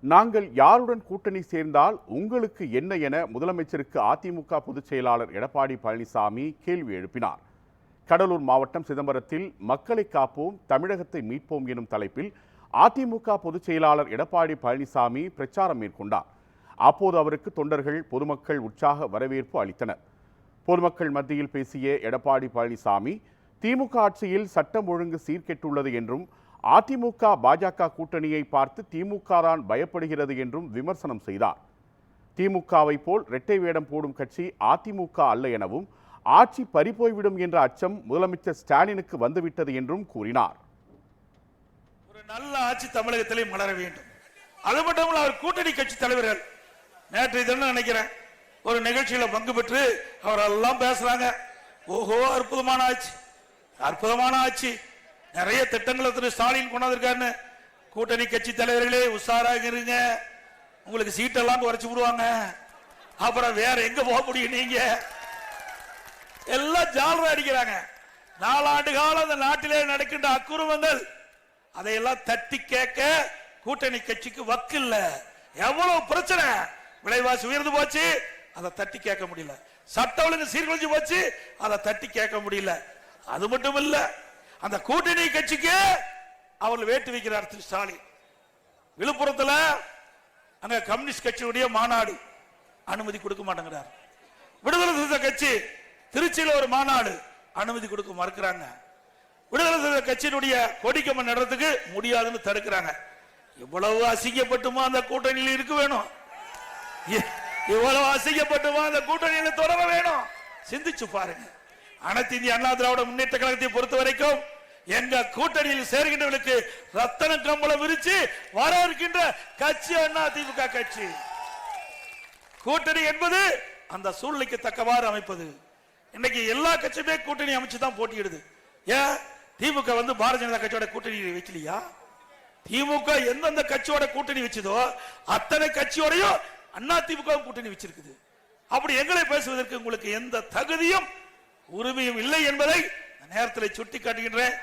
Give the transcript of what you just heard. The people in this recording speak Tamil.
நாங்கள் யாருடன் கூட்டணி சேர்ந்தால் உங்களுக்கு என்ன என முதலமைச்சருக்கு அதிமுக பொதுச் செயலாளர் எடப்பாடி பழனிசாமி கேள்வி எழுப்பினார். கடலூர் மாவட்டம் சிதம்பரத்தில் மக்களை காப்போம் தமிழகத்தை மீட்போம் எனும் தலைப்பில் அதிமுக பொதுச் செயலாளர் எடப்பாடி பழனிசாமி பிரச்சாரம் மேற்கொண்டார். அப்போது அவருக்கு தொண்டர்கள் பொதுமக்கள் உற்சாக வரவேற்பு அளித்தனர். பொதுமக்கள் மத்தியில் பேசிய எடப்பாடி பழனிசாமி திமுக ஆட்சியில் சட்டம் ஒழுங்கு சீர்கெட்டுள்ளது என்றும் அதிமுக பாஜக கூட்டணியை பார்த்து திமுக தான் பயப்படுகிறது என்றும் விமர்சனம் செய்தார். திமுகவை போல் இரட்டை வேடம் போடும் கட்சி அதிமுக அல்ல எனவும் ஆட்சி பறிபோய்விடும் என்ற அச்சம் முதலமைச்சர் ஸ்டாலினுக்கு வந்துவிட்டது என்றும் கூறினார். ஒரு நல்ல ஆட்சி தமிழகத்திலே மலர வேண்டும். அது மட்டும் அவர் கூட்டணி கட்சி தலைவர்கள் நேற்றைய தினம் நினைக்கிறேன் ஒரு நிகழ்ச்சியில பங்கு பெற்று அவரெல்லாம் பேசுறாங்க. ஓஹோ, அற்புதமான ஆட்சி, அற்புதமான ஆட்சி, நிறைய திட்டங்களை திரு ஸ்டாலின் கொண்டாந்துருக்காருன்னு. கூட்டணி கட்சி தலைவர்களே உஷாராக இருங்க, உங்களுக்கு சீட்டெல்லாம் குறைச்சு விடுவாங்க, அப்புறம் வேற எங்க போக முடியும்? நீங்க எல்லாம் ஜாலரா அடிக்கிறாங்க. 4 ஆண்டு காலம் அந்த நாட்டிலே நடக்கின்ற அக்குறுவங்கள் அதையெல்லாம் தட்டி கேட்க கூட்டணி கட்சிக்கு வக்கு இல்ல. எவ்வளவு பிரச்சனை, விலைவாசி உயர்ந்து போச்சு, அதை தட்டி கேட்க முடியல. சட்ட ஒழுங்கு சீர்குலைஞ்சு போச்சு, அதை தட்டி கேட்க முடியல. அது மட்டும் இல்ல, அந்த கூட்டணி கட்சிக்கு அவர்கள் வேட்டு வைக்கிறார் திரு ஸ்டாலின். விழுப்புரத்தில் அங்க கம்யூனிஸ்ட் கட்சியுடைய மாநாடு அனுமதி கொடுக்க மாட்டேங்கிறார். விடுதலை சிறுத்தை கட்சி திருச்சியில் ஒரு மாநாடு அனுமதி கொடுக்க மறுக்கிறாங்க. விடுதலை சிறுத்தை கட்சியினுடைய கொடிக்கம்பம் நடத்துக்கு முடியாதுன்னு தடுக்கிறாங்க. இவ்வளவு அசிங்கப்பட்டுமா அந்த கூட்டணியில் இருக்க வேணும்? இவ்வளவு அசிங்கப்பட்டுமா அந்த கூட்டணியில் தொடர வேணும்? சிந்திச்சு பாருங்க. அனைத்து இந்திய அண்ணா திராவிட முன்னேற்ற கழகத்தை பொறுத்த வரைக்கும் எங்க கூட்டணியில் சேர்கின்றவர்களுக்கு ரத்தன கம்பளம் விரிச்சு வர இருக்கின்ற கட்சி அண்ணா திமுக கட்சி. கூட்டணி என்பது அந்த சூழ்நிலைக்கு தக்கவாறு அமைப்பது. இன்னைக்கு எல்லா கட்சியுமே கூட்டணி அமைச்சுதான் போட்டியிடுது. ஏன் திமுக பாரதிய ஜனதா கட்சியோட கூட்டணி வைக்கலையா? திமுக எந்தெந்த கட்சியோட கூட்டணி வச்சதோ அத்தனை கட்சியோடையும் அண்ணா திமுக கூட்டணி வச்சிருக்குது. அப்படி எங்களை பேசுவதற்கு உங்களுக்கு எந்த தகுதியும் உரிமையும் இல்லை என்பதை நேரத்தில் சுட்டி காட்டுகின்றேன்.